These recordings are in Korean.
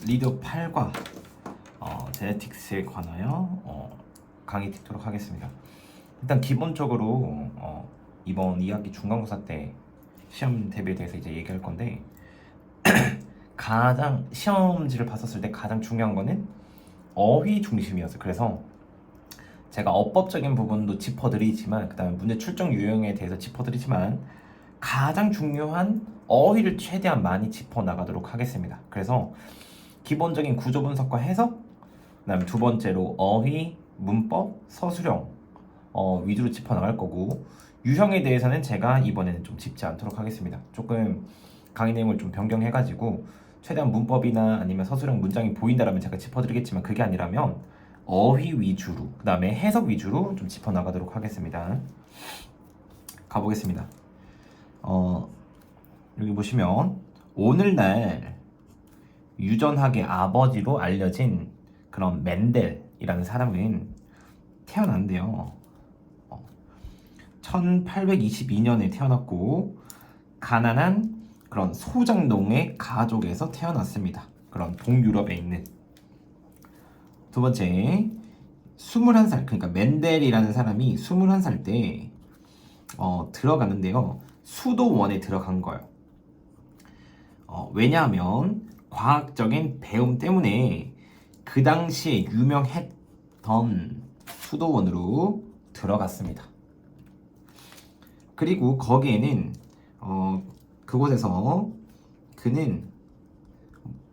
리드 8과 제네틱스에 관하여 강의 듣도록 하겠습니다. 일단 기본적으로 이번 2학기 중간고사 때 시험 대비에 대해서 이제 얘기할 건데 가장 시험지를 봤었을 때 가장 중요한 거는 어휘 중심이었어요. 그래서 제가 어법적인 부분도 짚어드리지만 그 다음에 문제 출정 유형에 대해서 짚어드리지만 가장 중요한 어휘를 최대한 많이 짚어나가도록 하겠습니다. 그래서 기본적인 구조 분석과 해석, 그 다음에 두 번째로 어휘, 문법, 서술형 위주로 짚어나갈 거고, 유형에 대해서는 제가 이번에는 좀 짚지 않도록 하겠습니다. 조금 강의 내용을 좀 변경해가지고 최대한 문법이나 아니면 서술형 문장이 보인다라면 제가 짚어드리겠지만, 그게 아니라면 어휘 위주로, 그 다음에 해석 위주로 좀 짚어나가도록 하겠습니다. 가보겠습니다. 여기 보시면 오늘날 유전학의 아버지로 알려진 그런 멘델이라는 사람은 태어난대요. 1822년에 태어났고 가난한 그런 소장농의 가족에서 태어났습니다. 그런 동유럽에 있는. 두 번째, 21살, 그러니까 멘델이라는 사람이 21살 때 들어가는데요. 수도원에 들어간 거예요. 왜냐하면 과학적인 배움 때문에 그 당시에 유명했던 수도원으로 들어갔습니다. 그리고 거기에는 그곳에서 그는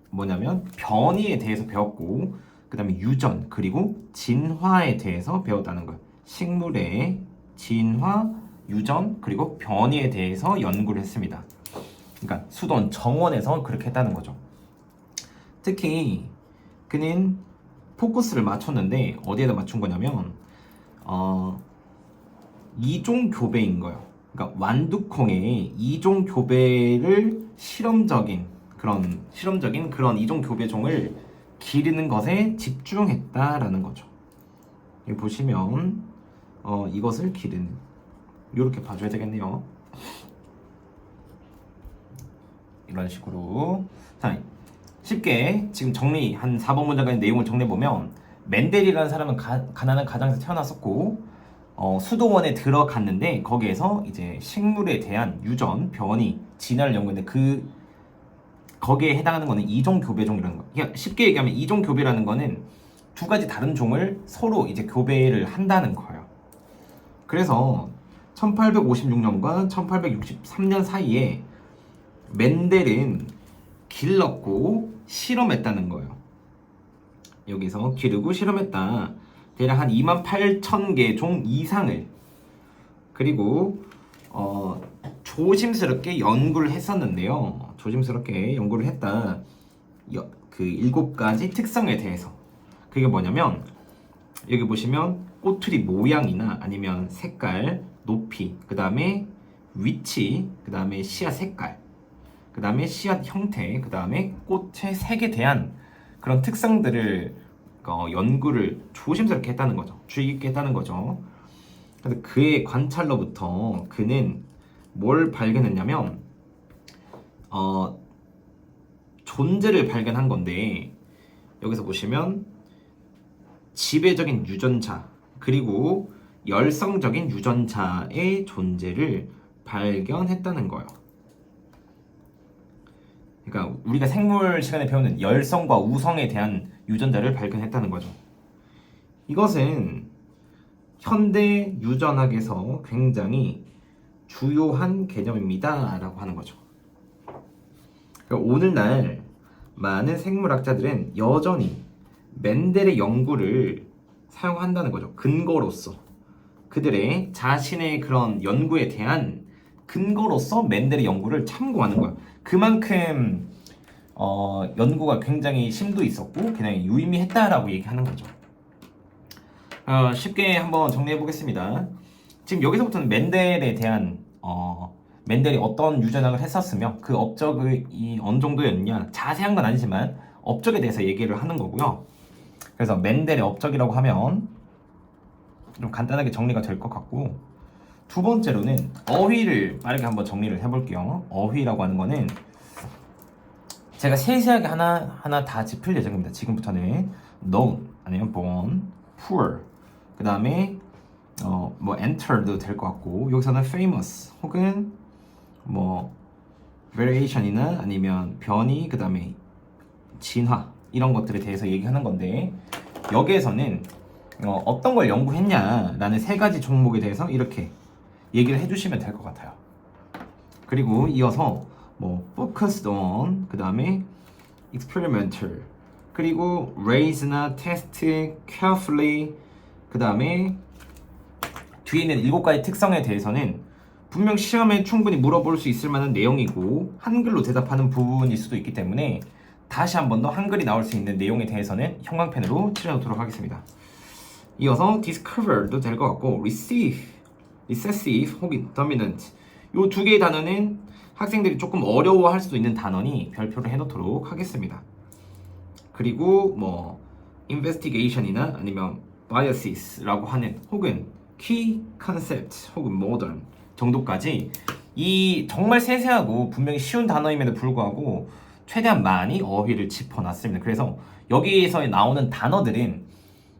뭐냐면 변이에 대해서 배웠고, 그 다음에 유전 그리고 진화에 대해서 배웠다는 거예요. 식물의 진화, 유전 그리고 변이에 대해서 연구를 했습니다. 그러니까 수도원 정원에서 그렇게 했다는 거죠. 특히 그는 포커스를 맞췄는데 어디에다 맞춘 거냐면 이종교배인 거예요. 그러니까 완두콩의 이종교배를 실험적인 그런 이종교배종을 기르는 것에 집중했다라는 거죠. 여기 보시면 이것을 기르는, 이렇게 봐줘야 되겠네요. 이런 식으로. 자, 쉽게 지금 정리 한 4번 문장까지 내용을 정리해보면, 멘델이라는 사람은 가난한 가정에서 태어났었고 수도원에 들어갔는데 거기에서 이제 식물에 대한 유전, 변이, 진화를 연구했는데 거기에 해당하는 거는 이종교배종이라는 거. 그러니까 쉽게 얘기하면 이종교배라는 거는 두 가지 다른 종을 서로 이제 교배를 한다는 거예요. 그래서 1856년과 1863년 사이에 멘델은 길렀고 실험했다는 거예요. 여기서 기르고 실험했다. 대략 한 28,000개 종 이상을. 그리고 조심스럽게 연구를 했었는데요. 조심스럽게 연구를 했다. 그 7가지 특성에 대해서. 그게 뭐냐면 여기 보시면 꼬투리 모양이나 아니면 색깔, 높이, 그 다음에 위치, 그 다음에 씨앗 색깔, 그 다음에 씨앗 형태, 그 다음에 꽃의 색에 대한 그런 특성들을 연구를 조심스럽게 했다는 거죠. 주의 깊게 했다는 거죠. 그래서 그의 관찰로부터 그는 뭘 발견했냐면 존재를 발견한 건데, 여기서 보시면 지배적인 유전자 그리고 열성적인 유전자의 존재를 발견했다는 거예요. 그러니까 우리가 생물 시간에 배우는 열성과 우성에 대한 유전자를 발견했다는 거죠. 이것은 현대 유전학에서 굉장히 주요한 개념입니다 라고 하는 거죠. 그러니까 오늘날 많은 생물학자들은 여전히 멘델의 연구를 사용한다는 거죠. 근거로서, 그들의 자신의 그런 연구에 대한 근거로서 멘델의 연구를 참고하는 거예요. 그만큼 연구가 굉장히 심도 있었고 굉장히 유의미했다라고 얘기하는 거죠. 쉽게 한번 정리해 보겠습니다. 지금 여기서부터는 멘델에 대한 멘델이 어떤 유전학을 했었으며 그 업적이 어느 정도였냐, 자세한 건 아니지만 업적에 대해서 얘기를 하는 거고요. 그래서 멘델의 업적이라고 하면 좀 간단하게 정리가 될 것 같고, 두 번째로는 어휘를 빠르게 한번 정리를 해볼게요. 어휘라고 하는 거는 제가 세세하게 하나 다 짚을 예정입니다. 지금부터는 known 아니면 born, poor, 그 다음에 뭐 enter도 될 것 같고, 여기서는 famous 혹은 뭐 variation이나 아니면 변이, 그 다음에 진화, 이런 것들에 대해서 얘기하는 건데, 여기에서는 어떤 걸 연구했냐라는 세 가지 종목에 대해서 이렇게 얘기를 해주시면 될 것 같아요. 그리고 이어서 뭐 focused on, 그 다음에 experimental, 그리고 raise나 test carefully, 그 다음에 뒤에 있는 7가지 특성에 대해서는 분명 시험에 충분히 물어볼 수 있을 만한 내용이고 한글로 대답하는 부분일 수도 있기 때문에 다시 한 번 더 한글이 나올 수 있는 내용에 대해서는 형광펜으로 칠해놓도록 하겠습니다. 이어서 discover도 될 것 같고, receive, recessive 혹은 dominant, 이 두 개의 단어는 학생들이 조금 어려워할 수도 있는 단어니 별표를 해놓도록 하겠습니다. 그리고 뭐 investigation이나 아니면 biases라고 하는 혹은 key concept 혹은 modern 정도까지 이 정말 세세하고 분명히 쉬운 단어임에도 불구하고 최대한 많이 어휘를 짚어놨습니다. 그래서 여기에서 나오는 단어들은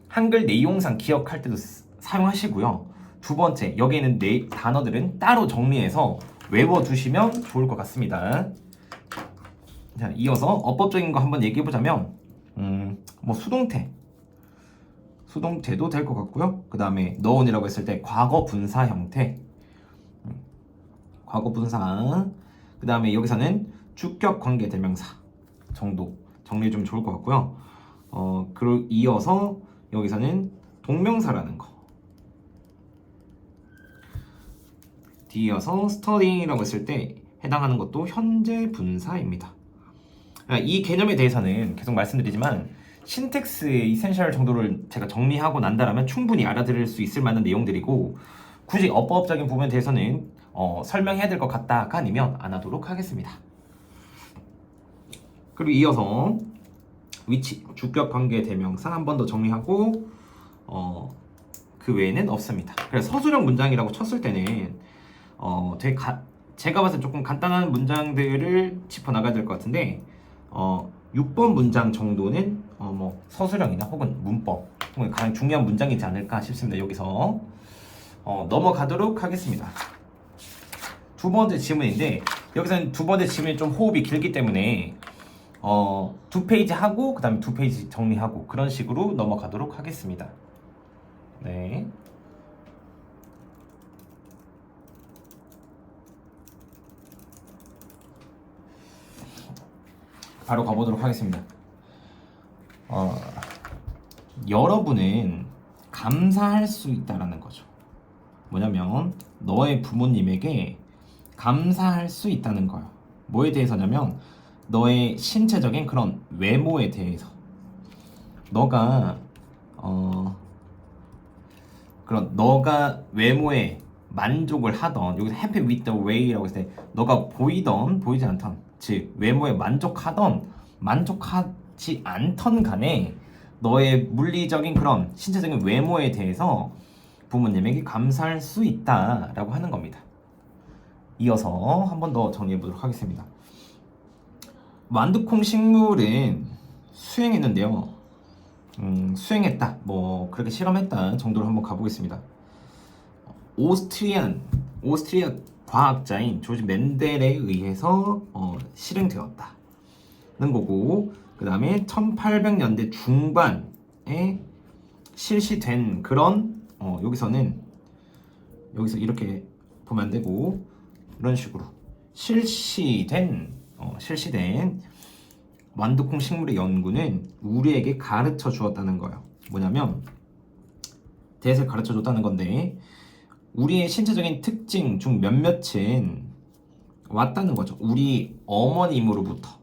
한글 내용상 기억할 때도 사용하시고요. 두 번째, 여기에 있는 단어들은 따로 정리해서 외워두시면 좋을 것 같습니다. 자, 이어서 어법적인 거 한번 얘기해보자면 뭐 수동태도 될 것 같고요. 그 다음에 known이라고 했을 때 과거 분사 형태, 과거 분사, 그 다음에 여기서는 주격 관계 대명사 정도 정리 좀 좋을 것 같고요. 그리고 이어서 여기서는 동명사라는 거, 뒤이어서 studying이라고 했을 때 해당하는 것도 현재 분사입니다. 이 개념에 대해서는 계속 말씀드리지만 신텍스의 이센셜 정도를 제가 정리하고 난다라면 충분히 알아들을 수 있을 만한 내용들이고, 굳이 어법적인 부분에 대해서는 설명해야 될 것 같다가 아니면 안 하도록 하겠습니다. 그리고 이어서 위치, 주격 관계 대명사 한 번 더 정리하고 그 외에는 없습니다. 그래서 서술형 문장이라고 쳤을 때는 제가 봤을 때 조금 간단한 문장들을 짚어나가야 될 것 같은데 6번 문장 정도는 뭐 서술형이나 혹은 문법 혹은 가장 중요한 문장이지 않을까 싶습니다. 여기서 넘어가도록 하겠습니다. 두 번째 질문인데, 여기서는 두 번째 질문이 좀 호흡이 길기 때문에 두 페이지 하고 그 다음에 두 페이지 정리하고 그런 식으로 넘어가도록 하겠습니다. 네. 바로 가보도록 하겠습니다. 여러분은 감사할 수 있다라는 거죠. 뭐냐면 너의 부모님에게 감사할 수 있다는 거예요. 뭐에 대해서냐면 너의 신체적인 그런 외모에 대해서. 너가 너가 외모에 만족을 하던, 여기서 happy with the way라고 했을 때 너가 보이던 보이지 않던, 즉 외모에 만족하던 만족하지 않던 간에 너의 물리적인 그런 신체적인 외모에 대해서 부모님에게 감사할 수 있다라고 하는 겁니다. 이어서 한 번 더 정리해 보도록 하겠습니다. 완두콩 식물은 수행했는데요. 수행했다, 뭐 그렇게 실험했다 정도로 한번 가보겠습니다. 오스트리아 과학자인 조지 멘델에 의해서 실행되었다는 거고, 그 다음에 1800년대 중반에 실시된 그런 여기서 이렇게 보면 안 되고 이런 식으로 실시된 완두콩 식물의 연구는 우리에게 가르쳐 주었다는 거예요. 뭐냐면 대해서 가르쳐 줬다는 건데, 우리의 신체적인 특징 중 몇몇은 왔다는 거죠. 우리 어머니로부터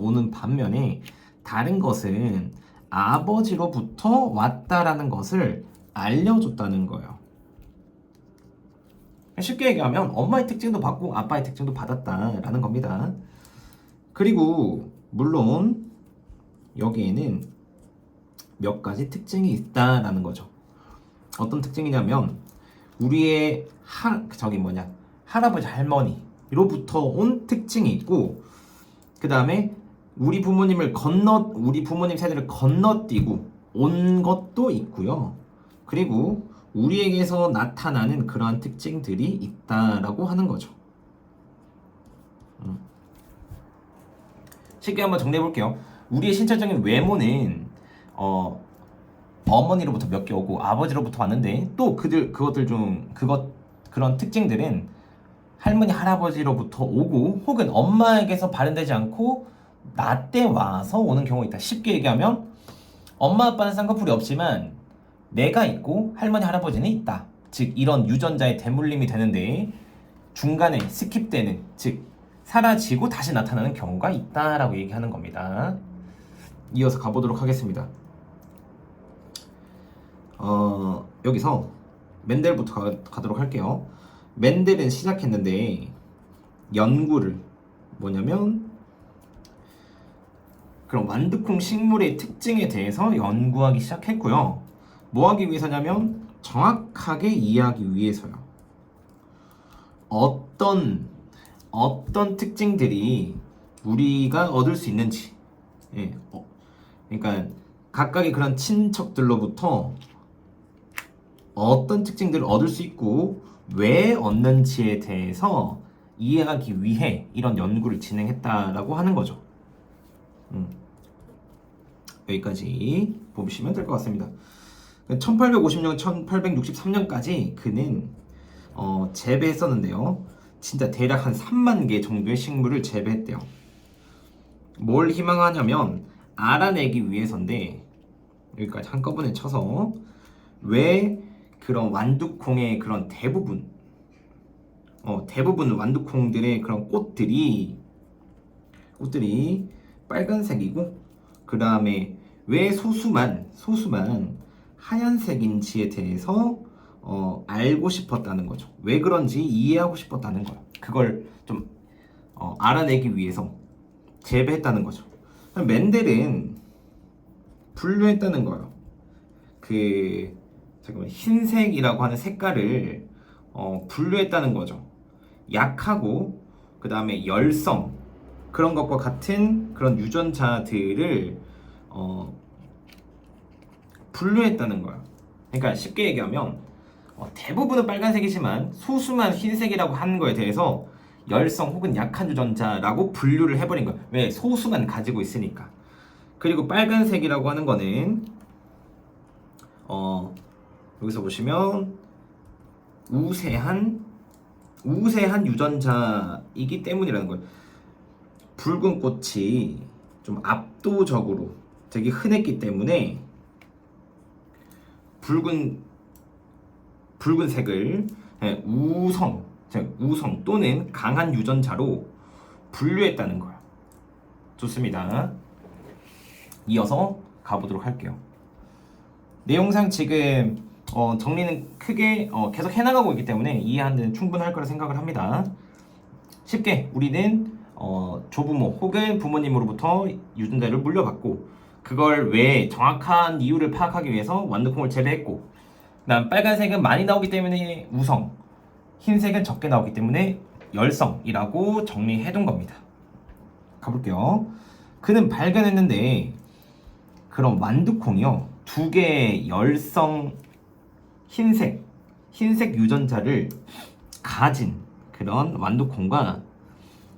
오는 반면에 다른 것은 아버지로부터 왔다라는 것을 알려줬다는 거예요. 쉽게 얘기하면 엄마의 특징도 받고 아빠의 특징도 받았다라는 겁니다. 그리고 물론 여기에는 몇 가지 특징이 있다라는 거죠. 어떤 특징이냐면 우리의 할아버지 할머니로부터 온 특징이 있고, 그 다음에 우리 부모님 세대를 건너뛰고 온 것도 있고요. 그리고 우리에게서 나타나는 그러한 특징들이 있다라고 하는 거죠. 쉽게 한번 정리해 볼게요. 우리의 신체적인 외모는 어머니로부터 몇 개 오고 아버지로부터 왔는데 또 그런 특징들은 할머니 할아버지로부터 오고 혹은 엄마에게서 발현되지 않고 나 때 와서 오는 경우가 있다. 쉽게 얘기하면 엄마 아빠는 쌍꺼풀이 없지만 내가 있고 할머니 할아버지는 있다. 즉 이런 유전자의 대물림이 되는데 중간에 스킵되는, 즉 사라지고 다시 나타나는 경우가 있다라고 얘기하는 겁니다. 이어서 가보도록 하겠습니다. 여기서 멘델부터 가도록 할게요. 멘델은 시작했는데 연구를 뭐냐면 그런 완두콩 식물의 특징에 대해서 연구하기 시작했고요. 뭐 하기 위해서냐면 정확하게 이해하기 위해서요. 어떤 특징들이 우리가 얻을 수 있는지, 그러니까 각각의 그런 친척들로부터 어떤 특징들을 얻을 수 있고 왜 얻는지에 대해서 이해하기 위해 이런 연구를 진행했다라고 하는 거죠. 여기까지 보시면 될 것 같습니다. 1850년, 1863년까지 그는 재배했었는데요. 진짜 대략 한 3만 개 정도의 식물을 재배했대요. 뭘 희망하냐면 알아내기 위해서인데, 여기까지 한꺼번에 쳐서 왜 그런 완두콩의 그런 대부분 완두콩들의 그런 꽃들이 빨간색이고 그 다음에 왜 소수만 하얀색인지에 대해서 알고 싶었다는 거죠. 왜 그런지 이해하고 싶었다는 거예요. 그걸 좀 알아내기 위해서 재배했다는 거죠. 멘델은 분류했다는 거예요. 흰색이라고 하는 색깔을 분류했다는 거죠. 약하고 그 다음에 열성, 그런 것과 같은 그런 유전자들을 분류했다는 거야. 그러니까 쉽게 얘기하면 대부분은 빨간색이지만 소수만 흰색이라고 하는 거에 대해서 열성 혹은 약한 유전자라고 분류를 해버린 거야. 왜? 소수만 가지고 있으니까. 그리고 빨간색이라고 하는 거는 여기서 보시면 우세한 유전자이기 때문이라는 거예요. 붉은 꽃이 좀 압도적으로 되게 흔했기 때문에 붉은색을 우성 또는 강한 유전자로 분류했다는 거예요. 좋습니다. 이어서 가보도록 할게요. 내용상 지금 정리는 크게 계속 해나가고 있기 때문에 이해하는 데는 충분할 거라 생각을 합니다. 쉽게 우리는 조부모 혹은 부모님으로부터 유전자를 물려받고 그걸 왜 정확한 이유를 파악하기 위해서 완두콩을 재배했고, 그다음 빨간색은 많이 나오기 때문에 우성, 흰색은 적게 나오기 때문에 열성이라고 정리해둔 겁니다. 가볼게요. 그는 발견했는데 그런 완두콩이요, 두 개의 열성 흰색 유전자를 가진 그런 완두콩과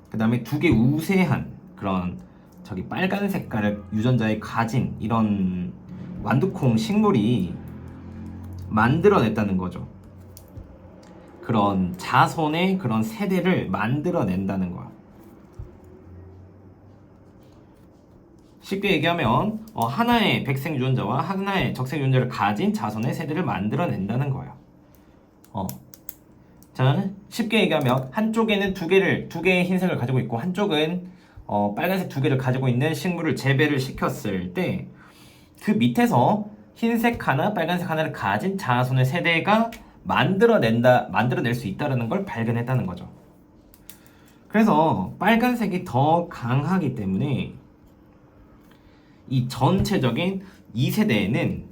그 다음에 두 개 우세한 그런 빨간 색깔의 유전자에 가진 이런 완두콩 식물이 만들어냈다는 거죠. 그런 자손의 그런 세대를 만들어낸다는 거야. 쉽게 얘기하면 하나의 백색 유전자와 하나의 적색 유전자를 가진 자손의 세대를 만들어낸다는 거예요. 자, 쉽게 얘기하면 한쪽에는 두 개의 흰색을 가지고 있고 한쪽은 빨간색 두 개를 가지고 있는 식물을 재배를 시켰을 때 그 밑에서 흰색 하나, 빨간색 하나를 가진 자손의 세대가 만들어낼 수 있다는 걸 발견했다는 거죠. 그래서 빨간색이 더 강하기 때문에 이 전체적인 2세대에는,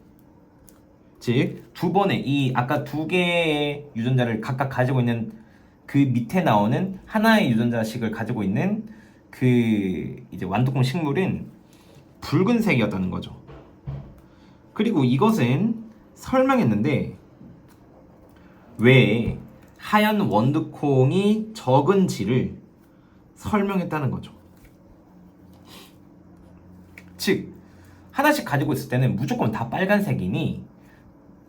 즉 두 번의 아까 두 개의 유전자를 각각 가지고 있는 그 밑에 나오는 하나의 유전자식을 가지고 있는 그 이제 완두콩 식물은 붉은색이었다는 거죠. 그리고 이것은 설명했는데 왜 하얀 완두콩이 적은지를 설명했다는 거죠. 즉 하나씩 가지고 있을 때는 무조건 다 빨간색이니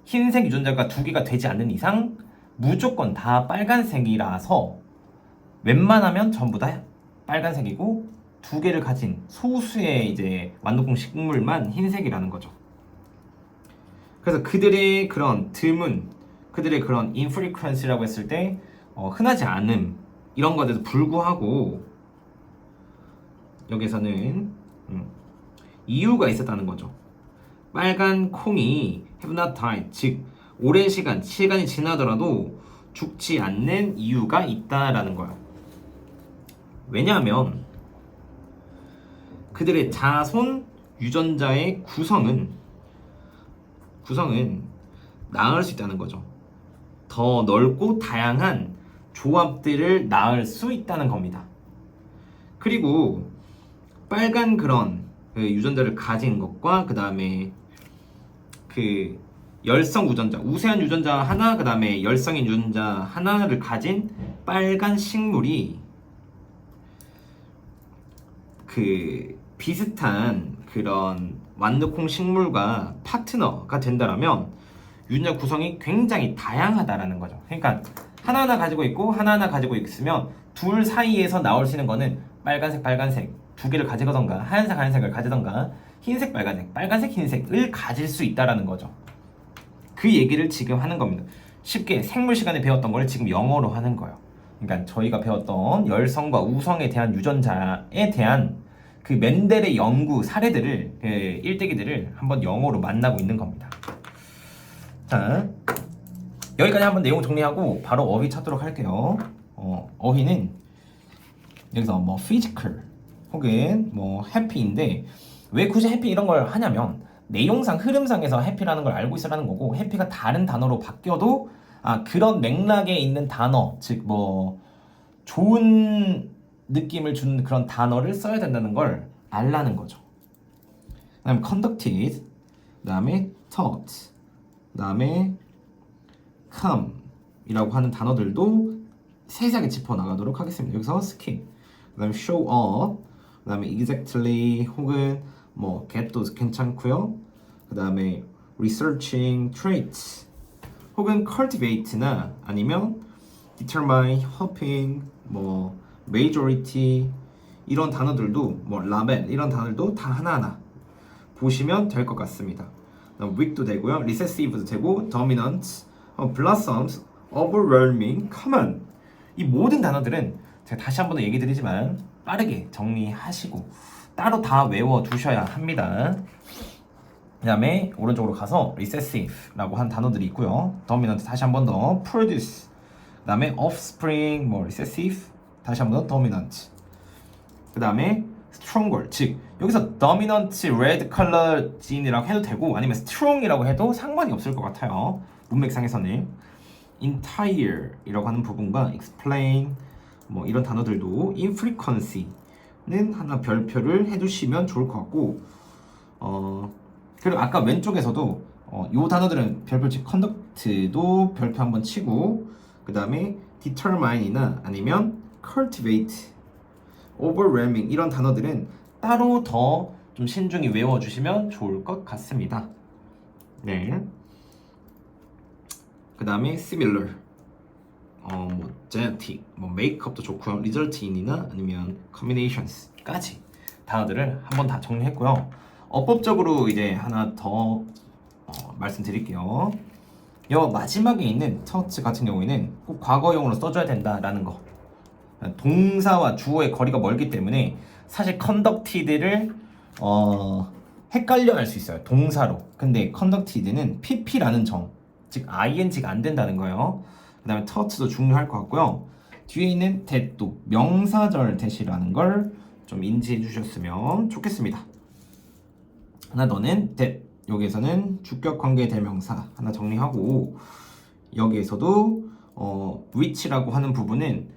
흰색 유전자가 2개가 되지 않는 이상 무조건 다 빨간색이라서 웬만하면 전부 다 빨간색이고 2개를 가진 소수의 이제 완두콩 식물만 흰색이라는 거죠. 그래서 그들의 그런 드문, 그들의 그런 인프리퀀시라고 했을 때 흔하지 않음 이런 것에도 불구하고 여기서는 이유가 있었다는 거죠. 빨간 콩이 have not died, 즉 오랜 시간이 지나더라도 죽지 않는 이유가 있다라는 거야. 왜냐하면 그들의 자손 유전자의 구성은 낳을 수 있다는 거죠. 더 넓고 다양한 조합들을 낳을 수 있다는 겁니다. 그리고 빨간 그런 유전자를 가진 것과 그 다음에 그 열성 유전자, 우세한 유전자 하나, 그 다음에 열성인 유전자 하나를 가진 빨간 식물이 그 비슷한 그런 완두콩 식물과 파트너가 된다라면 유전자 구성이 굉장히 다양하다라는 거죠. 그러니까 하나하나 가지고 있고 하나하나 가지고 있으면 둘 사이에서 나올 수 있는 거는 빨간색 2개를 가지거던가 하얀색을 가지던가 흰색 빨간색 흰색을 가질 수 있다라는 거죠. 그 얘기를 지금 하는 겁니다. 쉽게 생물 시간에 배웠던 걸 지금 영어로 하는 거예요. 그러니까 저희가 배웠던 열성과 우성에 대한 유전자에 대한 그 멘델의 연구 사례들을 일대기들을 한번 영어로 만나고 있는 겁니다. 자, 여기까지 한번 내용 정리하고 바로 어휘 찾도록 할게요. 어휘는 여기서 뭐 physical 혹은 뭐 happy인데 왜 굳이 happy 이런 걸 하냐면 내용상 흐름상에서 happy라는 걸 알고 있으라는 거고 happy가 다른 단어로 바뀌어도 그런 맥락에 있는 단어 즉 뭐 좋은 느낌을 주는 그런 단어를 써야 된다는 걸 알라는 거죠. 그 다음에 conducted, 그 다음에 taught, 그 다음에 come 이라고 하는 단어들도 세세하게 짚어나가도록 하겠습니다. 여기서 skip, 그 다음에 show up, 그 다음에 exactly 혹은 뭐 get도 괜찮고요. 그 다음에 researching traits 혹은 cultivate나 아니면 determine, hoping, 뭐 majority 이런 단어들도 뭐 label 이런 단어들도 다 하나하나 보시면 될 것 같습니다. weak도 되고요, recessive도 되고, dominant, blossoms, overwhelming, common 이 모든 단어들은 제가 다시 한 번 더 얘기 드리지만 빠르게 정리하시고 따로 다 외워두셔야 합니다. 그 다음에 오른쪽으로 가서 recessive라고 한 단어들이 있고요. dominant 다시 한 번 더 produce, 그 다음에 offspring, 뭐 recessive 다시 한 번 더 dominant, 그 다음에 stronger, 즉 여기서 dominant red color gene이라고 해도 되고 아니면 strong이라고 해도 상관이 없을 것 같아요. 문맥상에서는 entire이라고 하는 부분과 explain 뭐 이런 단어들도 infrequency는 하나 별표를 해두시면 좋을 것 같고 그리고 아까 왼쪽에서도 요 단어들은 별표 즉 conduct도 별표 한번 치고 그 다음에 determine이나 아니면 cultivate, overwhelming 이런 단어들은 따로 더 좀 신중히 외워주시면 좋을 것 같습니다. 네. 그 다음에 similar, 뭐 genetic, 뭐 makeup도 좋고요. result in이나 아니면 combinations까지 단어들을 한번 다 정리했고요. 어법적으로 이제 하나 더 말씀드릴게요. 여 마지막에 있는 touch 같은 경우에는 꼭 과거형으로 써줘야 된다라는 거. 동사와 주어의 거리가 멀기 때문에 사실 conducted를 헷갈려 할 수 있어요. 동사로. 근데 conducted는 pp라는 정, 즉 ing가 안 된다는 거예요. 그 다음에 touch도 중요할 것 같고요. 뒤에 있는 that도 명사절 that이라는 걸 좀 인지해 주셨으면 좋겠습니다. 하나 더는 that, 여기에서는 주격관계 대명사 하나 정리하고 여기에서도 which라고 하는 부분은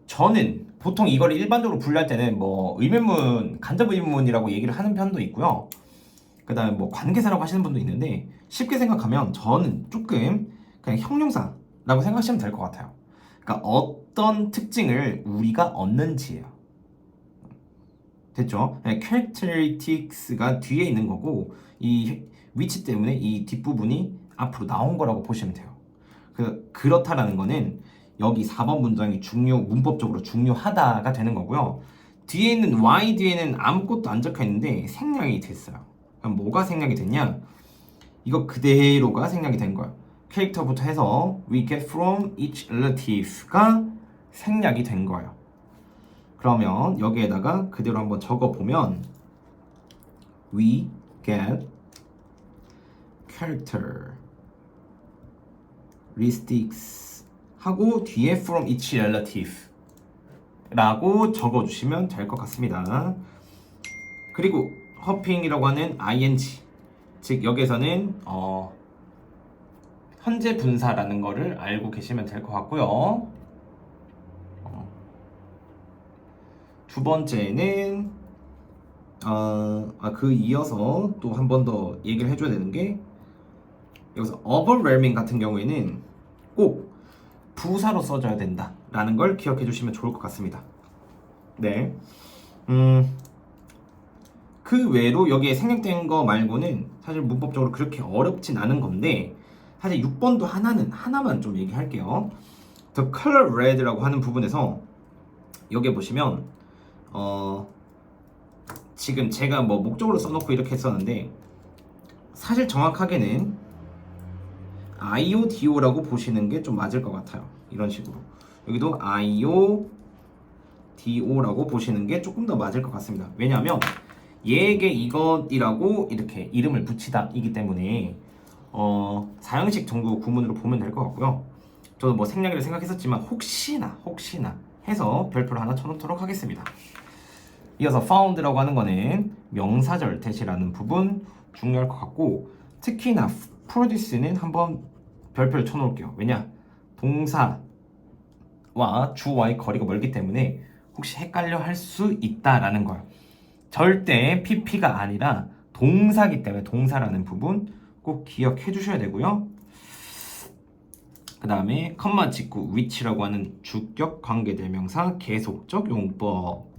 저는 보통 이걸 일반적으로 분류할 때는 뭐 의문문, 간접 의문문이라고 얘기를 하는 편도 있고요. 그 다음에 뭐 관계사라고 하시는 분도 있는데 쉽게 생각하면 저는 조금 그냥 형용사라고 생각하시면 될 것 같아요. 그러니까 어떤 특징을 우리가 얻는지예요. 됐죠? characteristics가 뒤에 있는 거고 이 위치 때문에 이 뒷부분이 앞으로 나온 거라고 보시면 돼요. 그렇다라는 거는 여기 4번 문장이 문법적으로 중요하다가 되는 거고요. 뒤에 있는 Y 뒤에는 아무것도 안 적혀 있는데 생략이 됐어요. 그럼 뭐가 생략이 됐냐? 이거 그대로가 생략이 된 거야. 캐릭터부터 해서 we get from each relative가 생략이 된 거예요. 그러면 여기에다가 그대로 한번 적어보면 we get characteristics 하고 뒤에 from each relative 라고 적어주시면 될 것 같습니다. 그리고 hopping이라고 하는 ing 즉 여기서는 현재 분사라는 거를 알고 계시면 될 것 같고요. 두 번째는 그 이어서 또 한 번 더 얘기를 해줘야 되는 게 여기서 overwhelming 같은 경우에는 꼭 부사로 써줘야 된다라는 걸 기억해 주시면 좋을 것 같습니다. 네. 그 외로 여기에 생략된 거 말고는 사실 문법적으로 그렇게 어렵진 않은 건데 사실 6번도 하나만 좀 얘기할게요. The color red라고 하는 부분에서 여기 보시면 지금 제가 뭐 목적으로 써놓고 이렇게 했었는데 사실 정확하게는 IODO라고 보시는 게 좀 맞을 것 같아요. 이런 식으로 여기도 IODO라고 보시는 게 조금 더 맞을 것 같습니다. 왜냐하면 얘에게 이것이라고 이렇게 이름을 붙이다 이기 때문에 사형식 정도 구문으로 보면 될 것 같고요. 저도 뭐 생략이라 생각했었지만 혹시나 해서 별표를 하나 쳐놓도록 하겠습니다. 이어서 found라고 하는 거는 명사절 대시라는 부분 중요할 것 같고 특히나 produce는 한번 별표를 쳐놓을게요. 왜냐? 동사와 주어와의 거리가 멀기 때문에 혹시 헷갈려 할 수 있다라는 거예요. 절대 PP가 아니라 동사기 때문에 동사라는 부분 꼭 기억해 주셔야 되고요. 그 다음에 컴마 직후 which라고 하는 주격 관계대명사 계속적 용법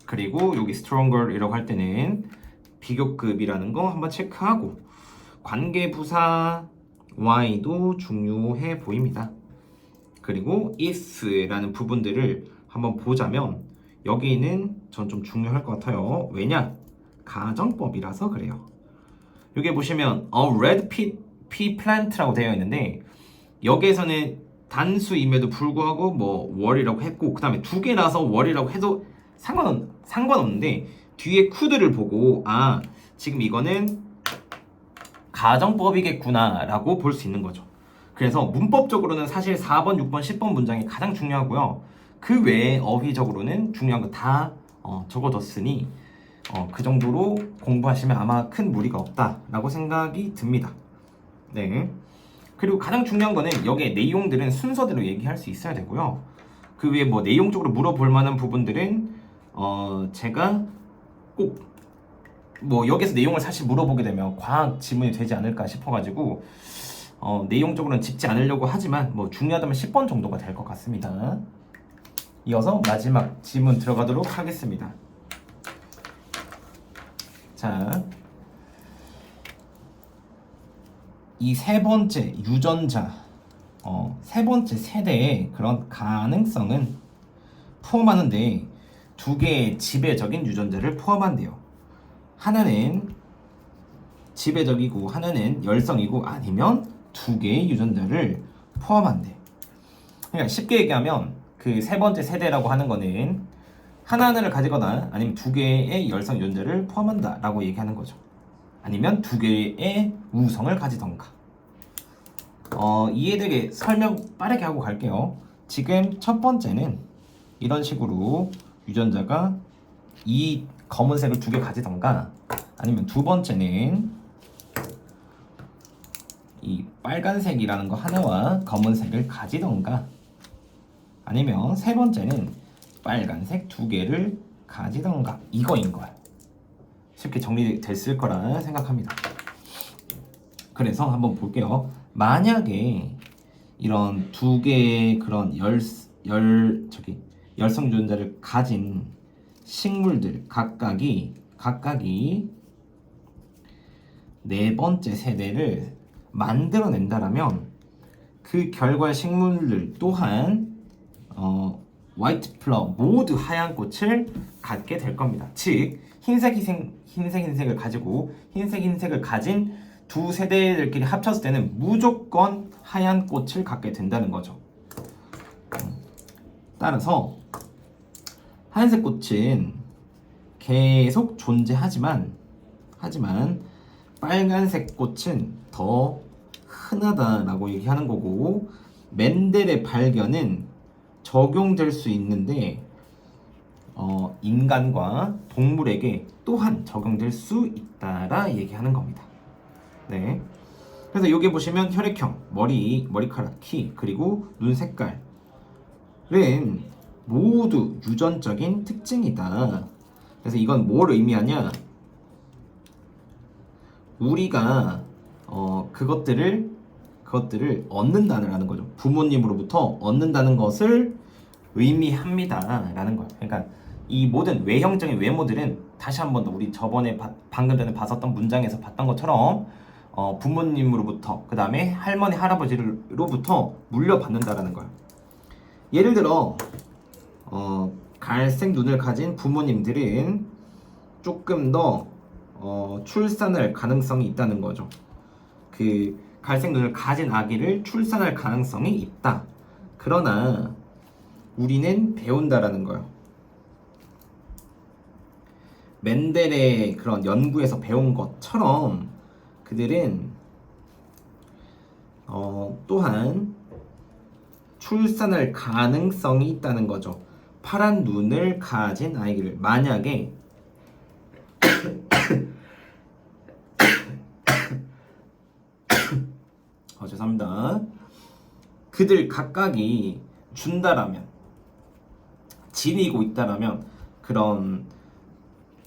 그리고 여기 stronger이라고 할 때는 비교급이라는 거 한번 체크하고 관계부사 Y도 중요해 보입니다. 그리고 if라는 부분들을 한번 보자면 여기는 전 좀 중요할 것 같아요. 왜냐? 가정법이라서 그래요. 여기 보시면 a red pea plant라고 되어 있는데 여기에서는 단수임에도 불구하고 뭐 월이라고 했고 그 다음에 두 개라서 월이라고 해도 상관없는데 뒤에 could를 보고 지금 이거는 가정법이겠구나 라고 볼 수 있는 거죠. 그래서 문법적으로는 사실 4번, 6번, 10번 문장이 가장 중요하고요. 그 외에 어휘적으로는 중요한 거 다 적어뒀으니 그 정도로 공부하시면 아마 큰 무리가 없다라고 생각이 듭니다. 네. 그리고 가장 중요한 거는 여기에 내용들은 순서대로 얘기할 수 있어야 되고요. 그 외에 뭐 내용적으로 물어볼 만한 부분들은 제가 꼭 뭐 여기서 내용을 사실 물어보게 되면 과학 지문이 되지 않을까 싶어가지고 내용적으로는 짚지 않으려고 하지만 뭐 중요하다면 10번 정도가 될 것 같습니다. 이어서 마지막 지문 들어가도록 하겠습니다. 자, 이 세 번째 유전자, 세 번째 세대의 그런 가능성은 포함하는데 두 개의 지배적인 유전자를 포함한대요. 하나는 지배적이고 하나는 열성이고 아니면 두 개의 유전자를 포함한대. 그러니까 쉽게 얘기하면 그 세 번째 세대라고 하는 거는 하나를 가지거나 아니면 두 개의 열성 유전자를 포함한다 라고 얘기하는 거죠. 아니면 두 개의 우성을 가지던가. 이해되게 설명 빠르게 하고 갈게요. 지금 첫 번째는 이런 식으로 유전자가 이 검은색을 두 개 가지던가 아니면 두 번째는 이 빨간색이라는 거 하나와 검은색을 가지던가 아니면 세 번째는 빨간색 두 개를 가지던가 이거인 거야. 쉽게 정리됐을 거라 생각합니다. 그래서 한번 볼게요. 만약에 이런 두 개의 그런 열성 유전자를 가진 식물들 각각이 네 번째 세대를 만들어낸다라면 그 결과의 식물들 또한 화이트 플라워 모두 하얀 꽃을 갖게 될 겁니다. 즉 흰색을 가지고 흰색을 가진 두 세대들끼리 합쳤을 때는 무조건 하얀 꽃을 갖게 된다는 거죠. 따라서 하얀색 꽃은 계속 존재하지만 빨간색 꽃은 더 흔하다라고 얘기하는 거고, 멘델의 발견은 적용될 수 있는데 인간과 동물에게 또한 적용될 수 있다라 얘기하는 겁니다. 네. 그래서 여기 보시면 혈액형, 머리카락, 키, 그리고 눈 색깔은 모두 유전적인 특징이다. 그래서 이건 뭘 의미하냐? 우리가 그것들을 얻는다는 거죠. 부모님으로부터 얻는다는 것을 의미합니다라는 거예요. 그러니까 이 모든 외형적인 외모들은 다시 한 번 더 우리 저번에 방금 전에 봤었던 문장에서 봤던 것처럼 부모님으로부터, 그 다음에 할머니 할아버지로부터 물려받는다라는 거예요. 예를 들어 갈색 눈을 가진 부모님들은 조금 더 출산할 가능성이 있다는 거죠. 그 갈색 눈을 가진 아기를 출산할 가능성이 있다. 그러나 우리는 배운다라는 거예요. 멘델의 그런 연구에서 배운 것처럼 그들은 또한 출산할 가능성이 있다는 거죠. 파란 눈을 가진 아이를 만약에 죄송합니다. 그들 각각이 준다라면, 지니고 있다라면, 그런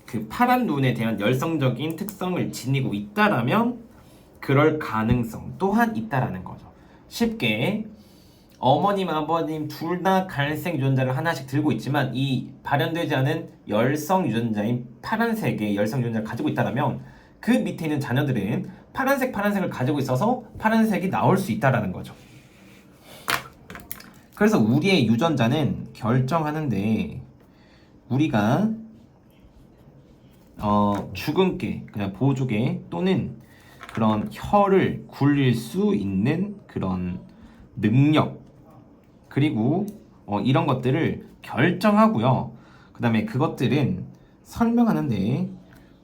그 파란 눈에 대한 열성적인 특성을 지니고 있다라면 그럴 가능성 또한 있다라는 거죠. 쉽게 어머님, 아버님 둘 다 갈색 유전자를 하나씩 들고 있지만 이 발현되지 않은 열성 유전자인 파란색의 열성 유전자를 가지고 있다라면 그 밑에 있는 자녀들은 파란색을 가지고 있어서 파란색이 나올 수 있다라는 거죠. 그래서 우리의 유전자는 결정하는데 우리가 주근깨, 그냥 보조개 또는 그런 혀를 굴릴 수 있는 그런 능력, 그리고 이런 것들을 결정하고요. 그 다음에 그것들은 설명하는데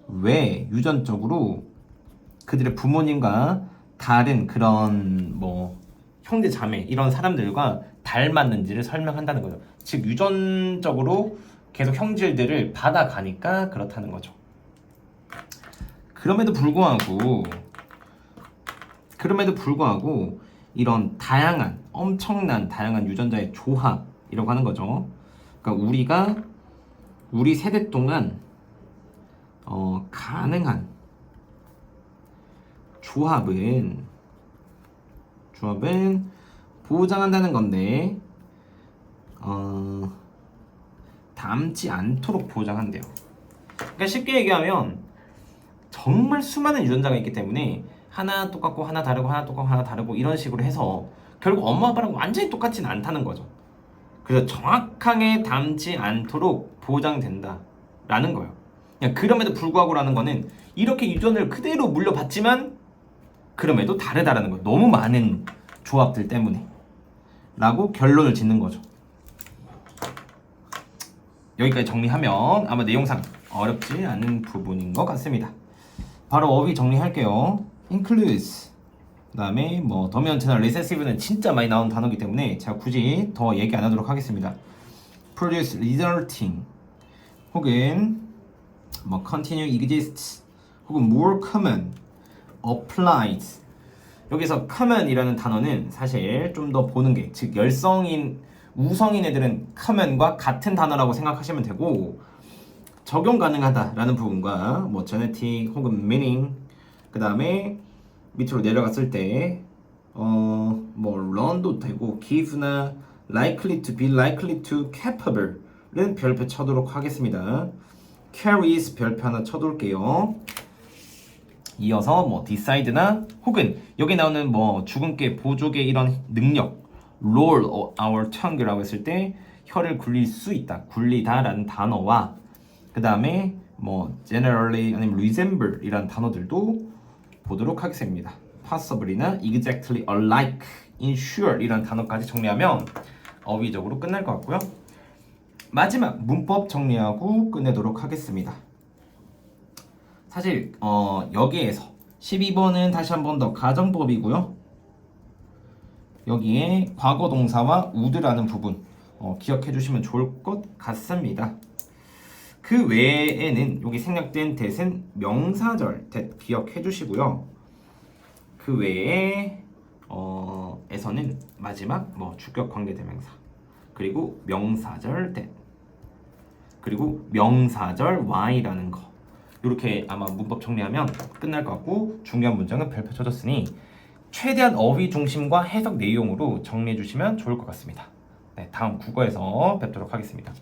왜 유전적으로 그들의 부모님과 다른 그런 뭐 형제 자매 이런 사람들과 닮았는지를 설명한다는 거죠. 즉 유전적으로 계속 형질들을 받아가니까 그렇다는 거죠. 그럼에도 불구하고 이런 엄청난 다양한 유전자의 조합이라고 하는 거죠. 그러니까 우리 세대 동안 가능한 조합은 보장한다는 건데 닮지 않도록 보장한대요. 그러니까 쉽게 얘기하면 정말 수많은 유전자가 있기 때문에 하나 똑같고 하나 다르고 하나 똑같고 하나 다르고 이런 식으로 해서 결국 엄마 아빠랑 완전히 똑같지는 않다는 거죠. 그래서 정확하게 닮지 않도록 보장된다라는 거예요. 그냥 그럼에도 불구하고라는 거는 이렇게 유전을 그대로 물려받지만 그럼에도 다르다라는 거예요. 너무 많은 조합들 때문에 라고 결론을 짓는 거죠. 여기까지 정리하면 아마 내용상 어렵지 않은 부분인 것 같습니다. 바로 어휘 정리할게요. includes, 그 다음에 뭐 dominant나 recessive는 진짜 많이 나오는 단어이기 때문에 제가 굳이 더 얘기 안 하도록 하겠습니다. produce, resulting, 혹은 뭐 continue, exists, 혹은 more common, applies. 여기서 common이라는 단어는 사실 좀 더 보는 게, 즉 열성인 우성인 애들은 common과 같은 단어라고 생각하시면 되고 적용 가능하다라는 부분과 뭐 genetic 혹은 meaning 그 다음에 밑으로 내려갔을 때 뭐 learn도 되고 give나 likely to be likely to capable은 별표 쳐도록 하겠습니다. carries 별표 하나 쳐둘게요. 이어서 뭐 decide나 혹은 여기 나오는 뭐 주근깨 보조개 이런 능력 roll our tongue라고 했을 때 혀를 굴릴 수 있다, 굴리다라는 단어와 그 다음에 뭐 generally 아니면 resemble 이란 단어들도 보도록 하겠습니다. possibly나 exactly alike, ensure 이란 단어까지 정리하면 어휘적으로 끝날 것 같고요. 마지막 문법 정리하고 끝내도록 하겠습니다. 사실 여기에서 12번은 다시 한 번 더 가정법이고요. 여기에 과거 동사와 would라는 부분 기억해 주시면 좋을 것 같습니다. 그 외에는 여기 생략된 that은 명사절 that 기억해 주시고요. 그 외에 에서는 마지막 뭐 주격 관계대명사 그리고 명사절 that 그리고 명사절 why라는 거 이렇게 아마 문법 정리하면 끝날 것 같고 중요한 문장은 별표 쳐줬으니 최대한 어휘 중심과 해석 내용으로 정리해 주시면 좋을 것 같습니다. 네, 다음 국어에서 뵙도록 하겠습니다.